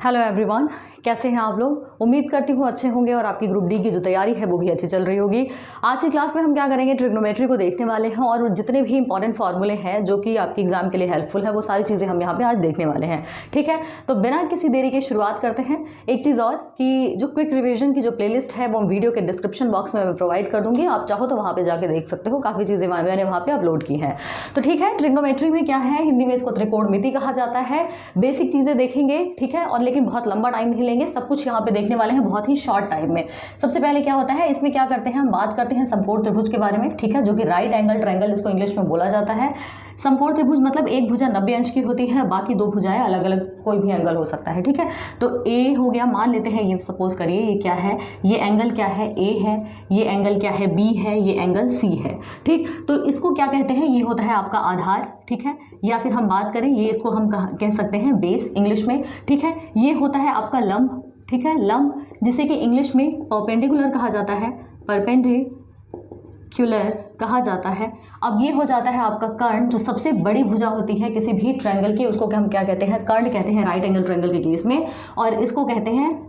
Hello everyone, कैसे हैं आप लोग। उम्मीद करती हूँ अच्छे होंगे और आपकी ग्रुप डी की जो तैयारी है वो भी अच्छी चल रही होगी। आज की क्लास में हम क्या करेंगे, ट्रिग्नोमेट्री को देखने वाले हैं और जितने भी इंपॉर्टेंट फार्मूले हैं जो कि आपके एग्जाम के लिए हेल्पफुल है वो सारी चीज़ें हम यहाँ पे आज देखने वाले हैं। ठीक है, तो बिना किसी देरी के शुरुआत करते हैं। एक चीज़ और कि जो क्विक रिविजन की जो प्लेलिस्ट है वो वीडियो के डिस्क्रिप्शन बॉक्स में मैं प्रोवाइड कर दूंगी, आप चाहो तो वहाँ पर जाकर देख सकते हो। काफ़ी चीज़ें मैंने वहाँ पर अपलोड की हैं। तो ठीक है, ट्रिग्नोमेट्री में क्या है, हिंदी में इसको त्रिकोणमिति कहा जाता है। बेसिक चीज़ें देखेंगे, ठीक है, और लेकिन बहुत लंबा टाइम नहीं लेंगे, सब कुछ यहाँ पे देखने वाले हैं बहुत ही शॉर्ट टाइम में। सबसे पहले क्या होता है, इसमें क्या करते हैं, हम बात करते हैं समकोण त्रिभुज के बारे में, ठीक है, जो कि राइट एंगल ट्रायंगल इसको इंग्लिश में बोला जाता है। समकोण त्रिभुज मतलब एक भुजा 90 अंश की होती है, बाकी दो भुजाएं अलग अलग कोई भी एंगल हो सकता है। ठीक है, तो ए हो गया, मान लेते हैं ये सपोज करिए ये क्या है, ये एंगल क्या है, ए है, ये एंगल क्या है, बी है, ये एंगल सी है। ठीक, तो इसको क्या कहते हैं, ये होता है आपका आधार। ठीक है, या फिर हम बात करें ये इसको हम कह सकते हैं बेस इंग्लिश में। ठीक है, ये होता है आपका लंब। ठीक है, लंब जिसे कि इंग्लिश में परपेंडिकुलर कहा जाता है, परपेंडिकुलर कहा जाता है। अब ये हो जाता है आपका कर्ण, जो सबसे बड़ी भुजा होती है किसी भी ट्रायंगल की, उसको हम क्या कहते हैं, कर्ण कहते हैं राइट एंगल ट्रायंगल के केस में, और इसको कहते हैं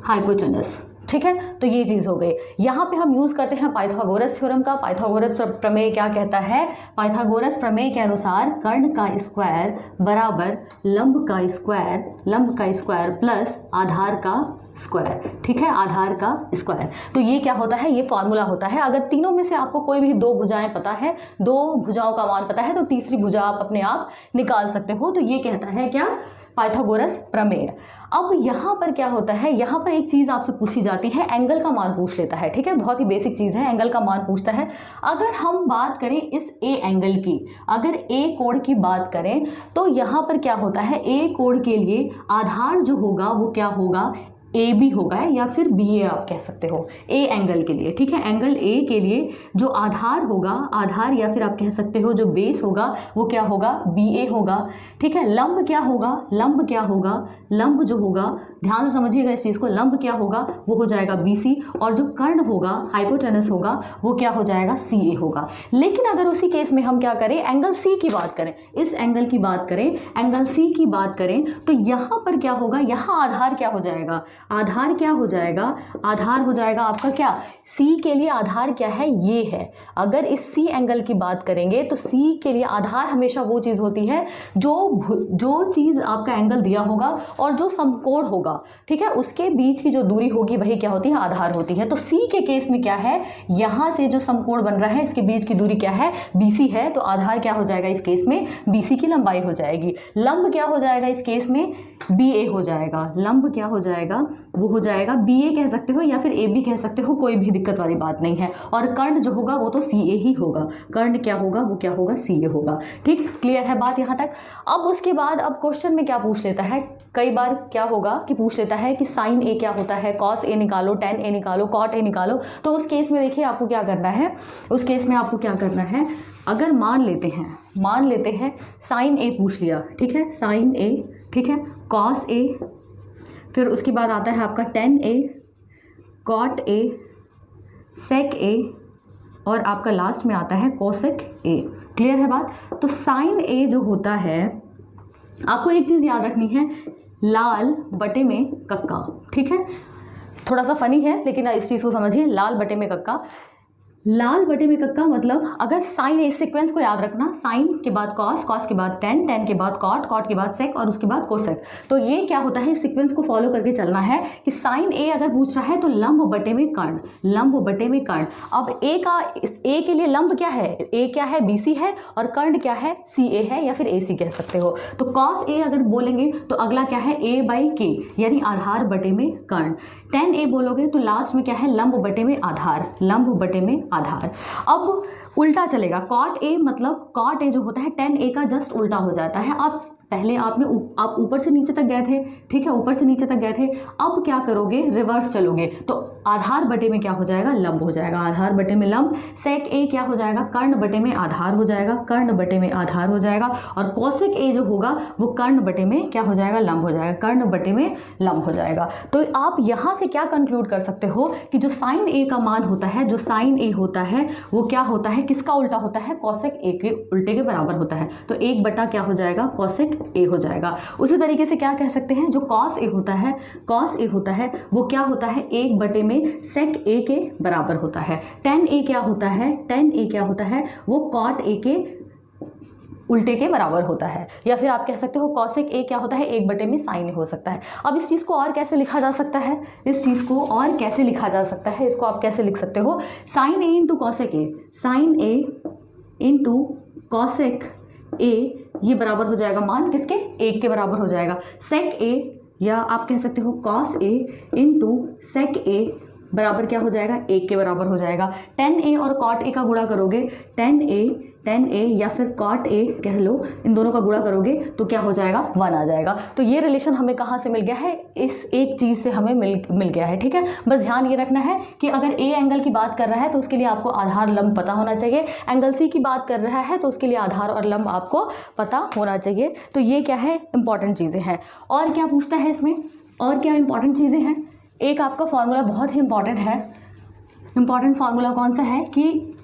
हाइपोटेनस। ठीक है, तो ये चीज़ हो गई। यहाँ पे हम यूज़ करते हैं पाइथागोरस थ्योरम का। पाइथागोरस प्रमेय क्या कहता है, पाइथागोरस प्रमेय के अनुसार कर्ण का स्क्वायर बराबर लंब का स्क्वायर प्लस आधार का स्क्वायर। ठीक है, आधार का स्क्वायर। तो ये क्या होता है, ये फॉर्मूला होता है। अगर तीनों में से आपको कोई भी दो भुजाएं पता है, दो भुजाओं का मान पता है, तो तीसरी भुजा आप अपने आप निकाल सकते हो। तो ये कहता है क्या, पाइथागोरस प्रमेय। अब यहाँ पर क्या होता है, यहाँ पर एक चीज़ आपसे पूछी जाती है, एंगल का मान पूछ लेता है। ठीक है, बहुत ही बेसिक चीज़ है, एंगल का मान पूछता है। अगर हम बात करें इस ए एंगल की, अगर ए कोण की बात करें तो यहाँ पर क्या होता है, ए कोण के लिए आधार जो होगा वो क्या होगा, ए बी होगा, या फिर बी ए आप कह सकते हो, ए एंगल के लिए। ठीक है, एंगल ए के लिए जो आधार होगा, आधार या फिर आप कह सकते हो जो बेस होगा वो क्या होगा, बी ए होगा। ठीक है, लंब क्या होगा, लंब क्या होगा, लंब जो होगा, ध्यान से समझिएगा इस चीज़ को, लंब क्या होगा, वो हो जाएगा बी सी, और जो कर्ण होगा, हाइपोटेनस होगा, वो क्या हो जाएगा, सी ए होगा। लेकिन अगर उसी केस में हम क्या करें, एंगल सी की बात करें, इस एंगल की बात करें, एंगल सी की बात करें, तो यहाँ पर क्या होगा, यहाँ आधार क्या हो जाएगा, आधार क्या हो जाएगा, आधार हो जाएगा आपका क्या, सी के लिए आधार क्या है, ये है। अगर इस सी एंगल की बात करेंगे तो सी के लिए आधार हमेशा वो चीज़ होती है जो चीज़ आपका एंगल दिया होगा और जो समकोण होगा, ठीक है, उसके बीच की जो दूरी होगी वही क्या होती है, आधार होती है। तो सी के केस में क्या है, यहाँ से जो समकोण बन रहा है इसके बीच की दूरी क्या है, BC है, तो आधार क्या हो जाएगा इस केस में, BC की लंबाई हो जाएगी। लंब क्या हो जाएगा इस केस में, BA हो जाएगा। लंब क्या हो जाएगा, वो हो जाएगा BA कह सकते हो या फिर AB कह सकते हो, कोई भी दिक्कत वाली बात नहीं है। और कर्ण जो होगा वो तो CA ही होगा, कर्ण क्या होगा, वो क्या होगा, CA होगा। ठीक, क्लियर है बात यहाँ तक। अब उसके बाद अब क्वेश्चन में क्या पूछ लेता है, कई बार क्या होगा कि पूछ लेता है कि साइन A क्या होता है, कॉस A निकालो, टेन A निकालो, कॉट A निकालो। तो उस केस में देखिए आपको क्या करना है, उस केस में आपको क्या करना है, अगर मान लेते हैं साइन A पूछ लिया, ठीक है, साइन A, ठीक है, कॉस A, फिर उसके बाद आता है आपका tan A, cot A, sec A, और आपका लास्ट में आता है कोसेक A। क्लियर है बात। तो साइन A जो होता है, आपको एक चीज़ याद रखनी है, लाल बटे में कक्का। ठीक है, थोड़ा सा फनी है लेकिन इस चीज़ को समझिए, लाल बटे में कक्का। लाल बटे में कक्का मतलब अगर साइन ए सीक्वेंस को याद रखना, साइन के बाद कॉस, कॉस के बाद टेन, टेन के बाद कॉट, कॉट के बाद सेक और उसके बाद कोसेक। तो ये क्या होता है, सीक्वेंस को फॉलो करके चलना है कि साइन ए अगर पूछ रहा है तो लंब बटे में कर्ण, लंब बटे में कर्ण। अब ए के लिए लंब क्या है, ए क्या है, BC है, और कर्ण क्या है, CA है या फिर AC कह सकते हो। तो कॉस A अगर बोलेंगे तो अगला क्या है, A/K यानी आधार बटे में कर्ण। टेन A बोलोगे तो लास्ट में क्या है, लंब बटे में आधार, लंब बटे में आधार। अब उल्टा चलेगा, कॉट A मतलब कॉट A जो होता है टेन A का जस्ट उल्टा हो जाता है। आप पहले आप ऊपर से नीचे तक गए थे, ठीक है, ऊपर से नीचे तक गए थे, अब क्या करोगे, रिवर्स चलोगे, तो आधार बटे में क्या हो जाएगा, लंब हो जाएगा, आधार बटे में लंब। सेक ए क्या हो जाएगा, कर्ण बटे में आधार हो जाएगा, कर्ण बटे में आधार हो जाएगा, और कोसेक ए जो होगा वो कर्ण बटे में क्या हो जाएगा, लंब हो जाएगा, कर्ण बटे में लंब हो जाएगा। तो आप यहाँ से क्या कंक्लूड कर सकते हो कि जो साइन ए का मान होता है, जो साइन ए होता है वो क्या होता है, किसका उल्टा होता है, कोसेक ए के उल्टे के बराबर होता है। तो 1 बटा क्या हो जाएगा, कोसेक ए हो जाएगा। उसी तरीके से क्या कह सकते हैं, जो कॉस ए होता है, कॉस ए होता है वो क्या होता है, 1/में सेक ए के बराबर होता है। टेन ए क्या होता है, टेन ए क्या होता है, वो कॉट ए के उल्टे के बराबर होता है। या फिर आप कह सकते हो कॉसेक ए क्या होता है, 1/में साइन ए हो सकता है। अब इस चीज़ को और कैसे लिखा जा सकता है, इस चीज़ को और कैसे लिखा जा सकता है, इसको आप कैसे लिख सकते हो, sine A into cosec A, sine A into cosec A, ये बराबर हो जाएगा मान किसके, 1 के बराबर हो जाएगा। सेक ए, या आप कह सकते हो कॉस ए इंटू सेक ए बराबर क्या हो जाएगा, 1 के बराबर हो जाएगा। टेन ए और कॉट ए का गुणा करोगे, टेन ए या फिर कॉट ए कह लो, इन दोनों का गुणा करोगे तो क्या हो जाएगा, 1 आ जाएगा। तो ये रिलेशन हमें कहाँ से मिल गया है, इस एक चीज़ से हमें मिल गया है। ठीक है, बस ध्यान ये रखना है कि अगर ए एंगल की बात कर रहा है तो उसके लिए आपको आधार लंब पता होना चाहिए, एंगल सी की बात कर रहा है तो उसके लिए आधार और लंब आपको पता होना चाहिए। तो ये क्या है, इंपॉर्टेंट चीज़ें हैं। और क्या पूछता है इसमें, और क्या इंपॉर्टेंट चीज़ें हैं, एक आपका फॉर्मूला बहुत ही इंपॉर्टेंट है। इंपॉर्टेंट फार्मूला कौन सा है कि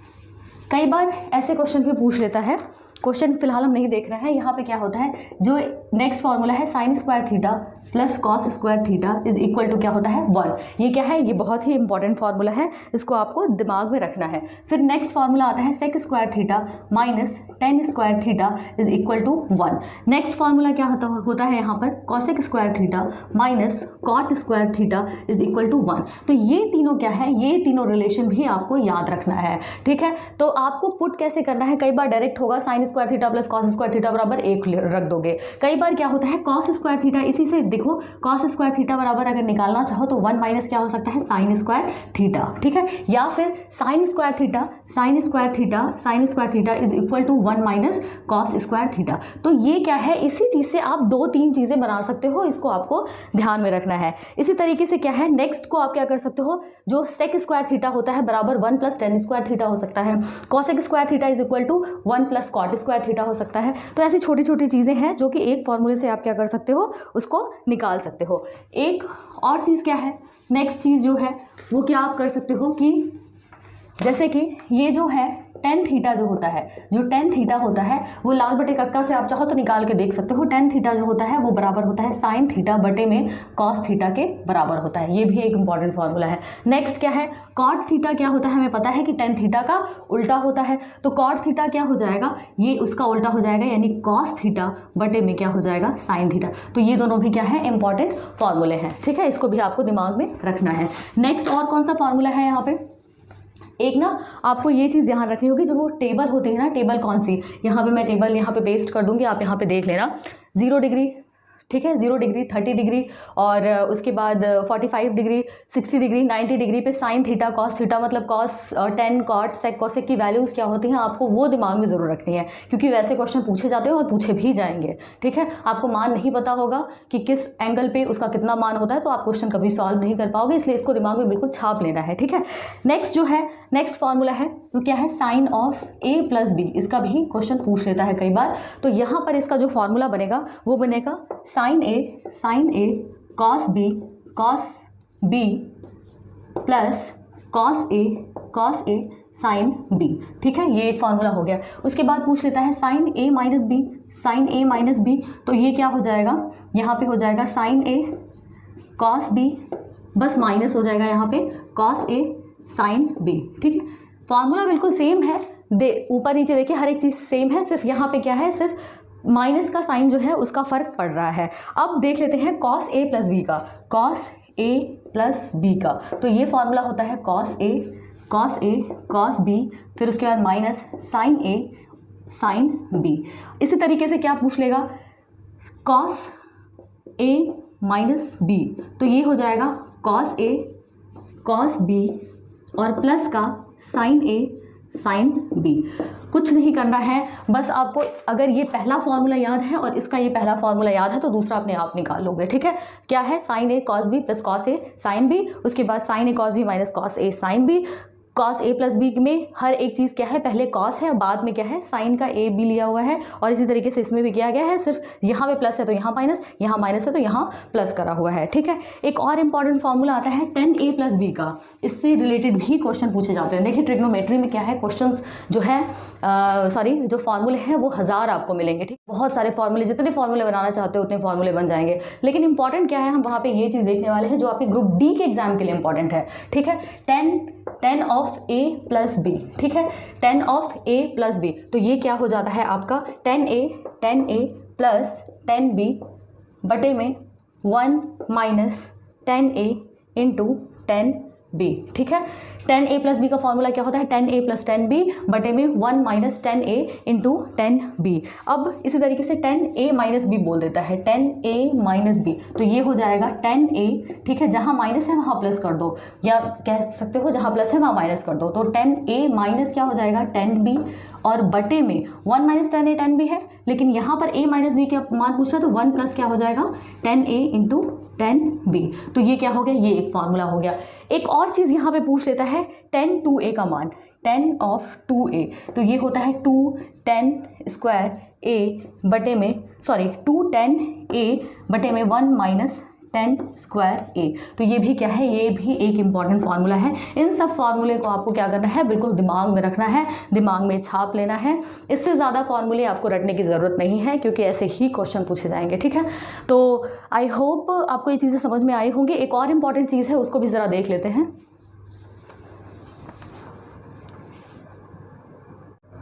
कई बार ऐसे क्वेश्चन पे पूछ लेता है, क्वेश्चन फिलहाल हम नहीं देख रहे हैं। यहाँ पे क्या होता है, जो नेक्स्ट फार्मूला है sine square theta plus cos square theta is equal to क्या होता है, 1। ये क्या है, ये बहुत ही इंपॉर्टेंट फार्मूला है, इसको आपको दिमाग में रखना है। फिर नेक्स्ट फार्मूला आता है sec square theta minus tan square theta is equal to 1। Next formula क्या होता है यहाँ पर, cosec square theta minus cot square theta is equal to 1। तो ये तीनों क्या है, ये तीनों रिलेशन भी आपको याद रखना है। ठीक है, तो आपको पुट कैसे करना है, कई बार डायरेक्ट होगा sign square theta plus cos square theta बराबर 1 रख दोगे। कई बार क्या होता है, कॉस स्क्वायर थीटा, इसी से देखो कॉस स्क्वायर थीटा बराबर अगर निकालना चाहो तो 1 माइनस क्या हो सकता है, साइन स्क्वायर थीटा। ठीक है, या फिर sine square theta, sine square theta, sine square theta is equal to 1 minus cos square theta. तो ये क्या है, इसी चीज़ से आप 2-3 चीज़ें बना सकते हो, इसको आपको ध्यान में रखना है। इसी तरीके से क्या है, नेक्स्ट को आप क्या कर सकते हो, जो सेक स्क्वायर थीटा होता है बराबर 1 प्लस टेन स्क्वायर थीटा हो सकता है, cosec square theta is equal to 1 plus cot square theta हो सकता है। तो ऐसी छोटी छोटी चीज़ें हैं जो कि एक फॉर्मूले से आप क्या कर सकते हो, उसको निकाल सकते हो। एक और चीज़ क्या है, नेक्स्ट चीज़ जो है वो क्या आप कर सकते हो कि जैसे कि ये जो है टेन थीटा जो होता है, जो टेन थीटा होता है वो लाल बटे कक्का से आप चाहो तो निकाल के देख सकते हो। टेन थीटा जो होता है वो बराबर होता है साइन थीटा बटे में कॉस थीटा के बराबर होता है। ये भी एक इंपॉर्टेंट फार्मूला है। नेक्स्ट क्या है, कॉट थीटा क्या होता है, हमें पता है कि टेन थीटा का उल्टा होता है। तो कॉट थीटा क्या हो जाएगा, ये उसका उल्टा हो जाएगा, यानी कॉस थीटा बटे में क्या हो जाएगा, साइन थीटा। तो ये दोनों भी क्या है, इंपॉर्टेंट फार्मूले हैं। ठीक है, इसको भी आपको दिमाग में रखना है। नेक्स्ट और कौन सा फार्मूला है यहाँ पे, एक ना आपको ये चीज़ ध्यान रखनी होगी, जो वो टेबल होती है ना, टेबल कौन सी, यहाँ पे मैं टेबल यहाँ पे पेस्ट कर दूँगी, आप यहाँ पे देख लेना। 0 डिग्री, ठीक है, 0 डिग्री, 30 डिग्री और उसके बाद 45 डिग्री, 60 डिग्री, 90 डिग्री पे साइन थीटा कॉस थीटा, मतलब कॉस 10 कॉट सेक कॉसेक की वैल्यूज़ क्या होती हैं, आपको वो दिमाग में ज़रूर रखनी है, क्योंकि वैसे क्वेश्चन पूछे जाते हैं और पूछे भी जाएंगे। ठीक है, आपको मान नहीं पता होगा कि किस एंगल पे उसका कितना मान होता है, तो आप क्वेश्चन कभी सॉल्व नहीं कर पाओगे, इसलिए इसको दिमाग में बिल्कुल छाप लेना है। ठीक है, नेक्स्ट जो है, नेक्स्ट फार्मूला है वो क्या है, sine of A plus B. इसका भी क्वेश्चन पूछ लेता है कई बार। तो यहाँ पर इसका जो फार्मूला बनेगा वो बनेगा sign A cos B plus cos A sine B. ठीक है, ये एक फार्मूला हो गया। उसके बाद पूछ लेता है साइन ए माइनस बी, तो ये क्या हो जाएगा, यहाँ पे हो जाएगा साइन ए कॉस बी, बस माइनस हो जाएगा यहाँ पे कॉस ए साइन बी। ठीक है, फार्मूला बिल्कुल सेम है, ऊपर नीचे देखिए हर एक चीज़ सेम है, सिर्फ यहाँ पे क्या है, सिर्फ माइनस का साइन जो है उसका फ़र्क पड़ रहा है। अब देख लेते हैं कॉस ए प्लस बी का, कॉस ए प्लस बी का। तो ये फार्मूला होता है कॉस ए कॉस बी, फिर उसके बाद माइनस साइन ए साइन बी। इसी तरीके से क्या पूछ लेगा, कॉस ए माइनस बी, तो ये हो जाएगा कॉस ए कॉस बी और प्लस का साइन ए साइन बी। कुछ नहीं करना है, बस आपको अगर ये पहला फार्मूला याद है और इसका ये पहला फार्मूला याद है तो दूसरा अपने आप निकाल लोगे। ठीक है, क्या है, sign A cos B plus cos A sine B, उसके बाद sign A cos B minus cos A sine B, cos A plus B में हर एक चीज़ क्या है, पहले कॉस है, बाद में क्या है, साइन का ए बी लिया हुआ है। और इसी तरीके से इसमें भी किया गया है, सिर्फ यहाँ पे प्लस है तो यहाँ माइनस, यहाँ माइनस है तो यहाँ प्लस करा हुआ है। ठीक है, एक और इंपॉर्टेंट फॉर्मूला आता है tan a प्लस बी का, इससे रिलेटेड भी क्वेश्चन पूछे जाते हैं। देखिए ट्रिग्नोमेट्री में क्या है, क्वेश्चंस जो है जो फॉर्मूले हैं वो 1000 आपको मिलेंगे। ठीक, बहुत सारे फॉर्मूले, जितने फॉर्मूले बनाना चाहते हो उतने फॉर्मूले बन जाएंगे। लेकिन इंपॉर्टेंट क्या है, हम वहाँ पे ये चीज़ देखने वाले हैं जो आपके ग्रुप डी के एग्जाम के लिए इंपॉर्टेंट है। ठीक है, tan of a plus B. ठीक है, tan of a plus B, तो ये क्या हो जाता है आपका tan a plus tan b बटे में 1 minus tan a into tan b। ठीक है, tan a प्लस बी का फॉर्मूला क्या होता है, tan a plus tan b बटे में 1 minus tan a into tan b। अब इसी तरीके से tan a माइनस b बोल देता है, tan a माइनस b, तो ये हो जाएगा tan a। ठीक है, जहाँ माइनस है वहाँ प्लस कर दो, या कह सकते हो जहाँ प्लस है वहाँ माइनस कर दो, तो tan a माइनस क्या हो जाएगा tan b, और बटे में 1 minus tan a tan b है, लेकिन यहाँ पर a माइनस b का मान पूछा तो 1 प्लस क्या हो जाएगा tan a into tan b। तो ये क्या हो गया, ये एक फॉर्मूला हो गया। एक और चीज़ यहाँ पे पूछ लेता है tan 2a का मान, tan ऑफ 2a, तो ये होता है 2 tan स्क्वायर a बटे में 2 tan a बटे में 1 माइनस tan स्क्वायर a। तो ये भी क्या है, ये भी एक इंपॉर्टेंट फार्मूला है। इन सब फार्मूले को आपको क्या करना है, बिल्कुल दिमाग में रखना है, दिमाग में छाप लेना है। इससे ज़्यादा फार्मूले आपको रटने की ज़रूरत नहीं है, क्योंकि ऐसे ही क्वेश्चन पूछे जाएंगे। ठीक है, तो आई होप आपको ये चीज़ें समझ में आई होंगी। एक और इम्पॉर्टेंट चीज़ है, उसको भी ज़रा देख लेते हैं।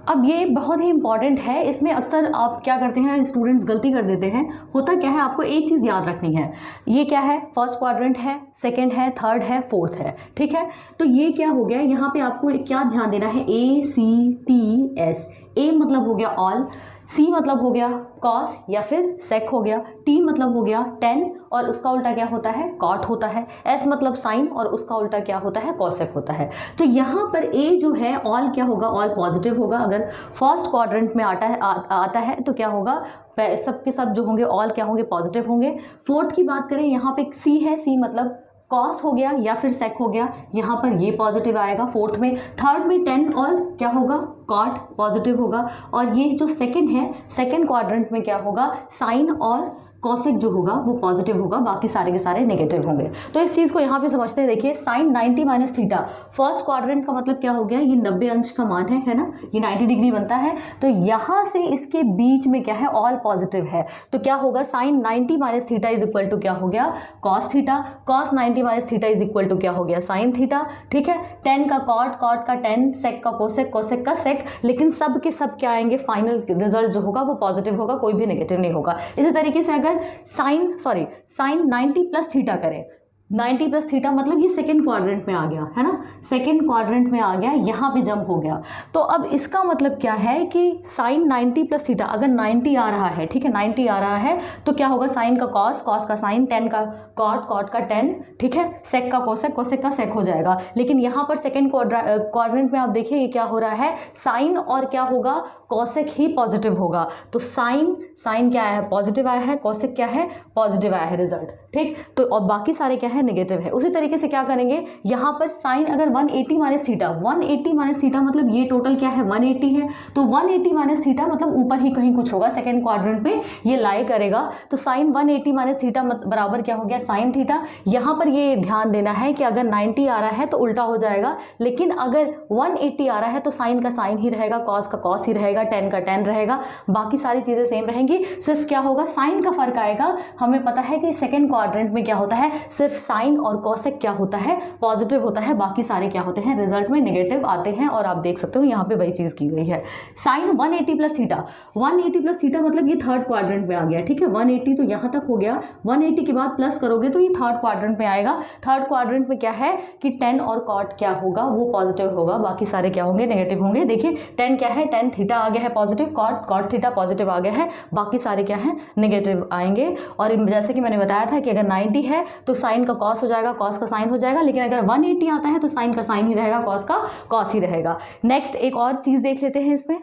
अब ये बहुत ही इंपॉर्टेंट है, इसमें अक्सर आप क्या करते हैं, स्टूडेंट्स गलती कर देते हैं। होता क्या है, आपको एक चीज़ याद रखनी है, ये क्या है, फर्स्ट क्वाड्रेंट है, सेकंड है, थर्ड है, फोर्थ है। ठीक है, तो ये क्या हो गया, यहाँ पे आपको क्या ध्यान देना है, ACTS। A मतलब हो गया ऑल, C मतलब हो गया कॉस या फिर सेक हो गया, T मतलब हो गया टेन और उसका उल्टा क्या होता है, कॉट होता है, S मतलब साइन और उसका उल्टा क्या होता है, कॉसेक होता है। तो यहाँ पर A जो है ऑल क्या होगा, ऑल पॉजिटिव होगा। अगर फर्स्ट क्वाड्रेंट में आता है तो क्या होगा, सब के सब जो होंगे ऑल क्या होंगे, पॉजिटिव होंगे। फोर्थ की बात करें, यहाँ पे C है, C मतलब कॉस हो गया या फिर सेक हो गया, यहाँ पर ये पॉजिटिव आएगा फोर्थ में। थर्ड में टेन और क्या होगा, कॉट पॉजिटिव होगा। और ये जो सेकंड है, सेकंड क्वाड्रेंट में क्या होगा, साइन और कॉसेक जो होगा वो पॉजिटिव होगा, बाकी सारे के सारे नेगेटिव होंगे। तो इस चीज़ को यहाँ पे समझते हैं। देखिए sine 90 minus theta, first quadrant का मतलब क्या हो गया, ये 90 अंश का मान है ना, ये 90 डिग्री बनता है। तो यहाँ से इसके बीच में क्या है, ऑल पॉजिटिव है, तो क्या होगा, sine 90 minus theta is equal to क्या हो गया, cos theta. Cos 90 minus theta is equal to क्या हो गया, साइन थीटा। ठीक है, टेन का कॉट, कॉट का टेन, सेक का कोसेक, कोसेक का सेक। लेकिन सब के सब क्या आएंगे, फाइनल रिजल्ट जो होगा वो पॉजिटिव होगा, कोई भी नेगेटिव नहीं होगा। इसी तरीके से अगर साइन 90 प्लस थीटा करें, 90 प्लस थीटा मतलब ये सेकेंड क्वाड्रेंट में आ गया है ना, सेकेंड क्वाड्रेंट में आ गया, यहाँ पे जंप हो गया। तो अब इसका मतलब क्या है कि साइन 90 प्लस थीटा, अगर 90 आ रहा है, ठीक है 90 आ रहा है, तो क्या होगा, साइन का कॉस, कॉस का साइन, टेन का कॉट, कॉट का टेन, ठीक है, सेक का कोसेक, कोसेक का सेक हो जाएगा। लेकिन यहाँ पर सेकेंड क्वाड्रेंट में आप देखिए ये क्या हो रहा है, साइन और क्या होगा, कॉसेक ही पॉजिटिव होगा। तो साइन क्या आया है, पॉजिटिव आया है, कॉसेक क्या है, पॉजिटिव आया है रिजल्ट। ठीक, तो और बाकी सारे क्या है, नेगेटिव है। उसी तरीके से क्या करेंगे, यहाँ पर साइन अगर 180 माइनस थीटा, 180 माइनस थीटा मतलब ये टोटल क्या है, 180 है, तो 180 माइनस थीटा मतलब ऊपर ही कहीं कुछ होगा, सेकेंड क्वाड्रेंट में ये लाई करेगा। तो साइन 180 माइनस थीटा बराबर क्या हो गया, साइन थीटा। यहाँ पर ये ध्यान देना है कि अगर 90 आ रहा है तो उल्टा हो जाएगा, लेकिन अगर 180 आ रहा है तो साइन का साइन ही रहेगा, कॉस का कॉस ही रहेगा, टेन का टेन रहेगा, बाकी सारी चीज़ें सेम रहेंगी। सिर्फ क्या होगा, साइन का फर्क आएगा। हमें पता है कि सेकेंड क्वाड्रेंट में क्या होता है, सिर्फ साइन और कॉसेक क्या होता है, पॉजिटिव होता है, बाकी सारे क्या होते हैं, रिजल्ट में नेगेटिव आते हैं। और आप देख सकते हो यहाँ पे वही चीज़ की गई है। Sine 180 plus theta, 180 plus theta मतलब ये थर्ड क्वाड्रेंट में आ गया। ठीक है, 180 तो यहाँ तक हो गया, 180 के बाद प्लस करोगे तो ये थर्ड क्वाड्रेंट में आएगा। थर्ड क्वाड्रेंट में क्या है कि टेन और कॉट क्या होगा, वो पॉजिटिव होगा, बाकी सारे क्या होंगे, नेगेटिव होंगे। देखिए टेन क्या है, टेन थीटा आ गया है positive, cot cot theta positive आ गया है, बाकी सारे क्या है, नेगेटिव आएंगे। और जैसे कि मैंने बताया था कि अगर 90 है तो साइन का कॉस हो जाएगा, कॉस का साइन हो जाएगा, लेकिन अगर 180 आता है तो साइन का साइन ही रहेगा, कॉस का कॉस ही रहेगा। नेक्स्ट एक और चीज़ देख लेते हैं इसमें।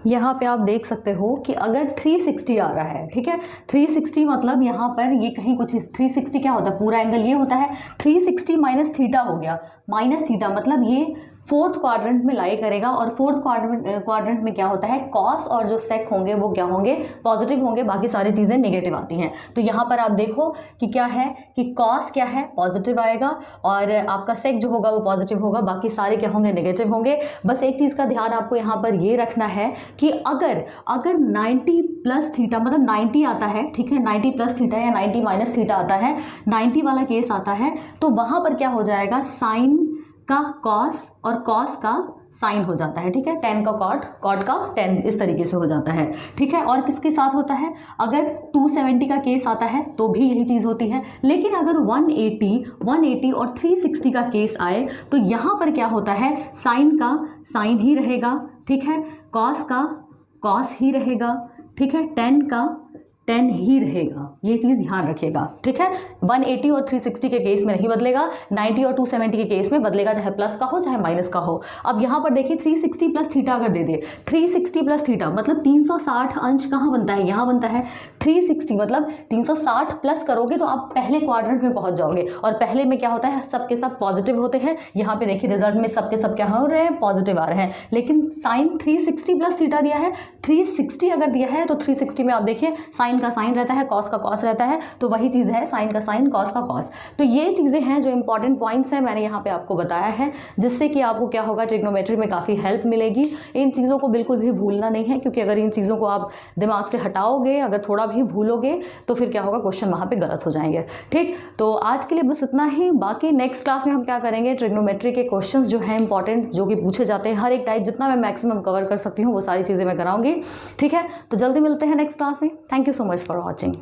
यहाँ पे आप देख सकते हो कि अगर 360 आ रहा है, ठीक है, 360 मतलब यहाँ पर ये कहीं कुछ 360 क्या होता है, पूरा एंगल ये होता है, 360 माइनस थीटा हो गया, माइनस थीटा मतलब ये फोर्थ क्वाड्रेंट में लाई करेगा, और फोर्थ क्वाड्रेंट में क्या होता है, कॉस और जो सेक होंगे वो क्या होंगे, पॉजिटिव होंगे, बाकी सारी चीज़ें नेगेटिव आती हैं। तो यहाँ पर आप देखो कि क्या है कि कॉस क्या है, पॉजिटिव आएगा, और आपका सेक जो होगा वो पॉजिटिव होगा, बाकी सारे क्या होंगे, नेगेटिव होंगे। बस एक चीज़ का ध्यान आपको यहाँ पर ये रखना है कि अगर 90 प्लस थीटा मतलब 90 आता है, ठीक है, 90 प्लस थीटा या 90 माइनस थीटा आता है, 90 वाला केस आता है, तो वहाँ पर क्या हो जाएगा, साइन का कॉस और कॉस का साइन हो जाता है, ठीक है, टेन का कॉट, कॉट का टेन, इस तरीके से हो जाता है, ठीक है। और किसके साथ होता है, अगर 270 का केस आता है तो भी यही चीज़ होती है, लेकिन अगर 180 और 360 का केस आए तो यहाँ पर क्या होता है, साइन का साइन ही रहेगा, ठीक है, कॉस का कॉस ही रहेगा, ठीक है, टेन का 10 ही रहेगा, ये चीज़ ध्यान रखिएगा, ठीक है। 180 और 360 के केस में नहीं बदलेगा, 90 और 270 के केस में बदलेगा, चाहे प्लस का हो चाहे माइनस का हो। अब यहाँ पर देखिए 360 प्लस थीटा अगर दे दे, 360 प्लस थीटा मतलब 360 अंश कहाँ बनता है, यहाँ बनता है। 360 मतलब 360 प्लस करोगे तो आप पहले क्वाड्रेंट में पहुँच जाओगे, और पहले में क्या होता है, सबके सब पॉजिटिव होते हैं। यहाँ पे देखिए रिजल्ट में सबके सब क्या हो रहे हैं, पॉजिटिव आ रहे हैं, लेकिन साइन 360 प्लस थीटा दिया है, 360 अगर दिया है तो 360 में आप देखिए साइन का साइन रहता है, कॉस का कॉस रहता है, तो वही चीज़ है, साइन का साइन, कॉस का कॉस। तो ये चीज़ें हैं जो इंपॉर्टेंट पॉइंट्स हैं, मैंने यहाँ पे आपको बताया है, जिससे कि आपको क्या होगा, ट्रिग्नोमेट्री में काफ़ी हेल्प मिलेगी। इन चीज़ों को बिल्कुल भी भूलना नहीं है, क्योंकि अगर इन चीज़ों को आप दिमाग से हटाओगे, अगर थोड़ा भी भूलोगे तो फिर क्या होगा, क्वेश्चन वहाँ पर गलत हो जाएंगे, ठीक। तो आज के लिए बस इतना ही, बाकी नेक्स्ट क्लास में हम क्या करेंगे, ट्रिग्नोमेट्री के क्वेश्चन जो हैं इंपॉर्टेंट, जो कि पूछे जाते हैं, हर एक टाइप जितना मैं मैक्सिमम कवर कर सकती हूँ वो सारी चीज़ें मैं कराऊंगी, ठीक है। तो जल्दी मिलते हैं नेक्स्ट क्लास में। Thank you so much for watching.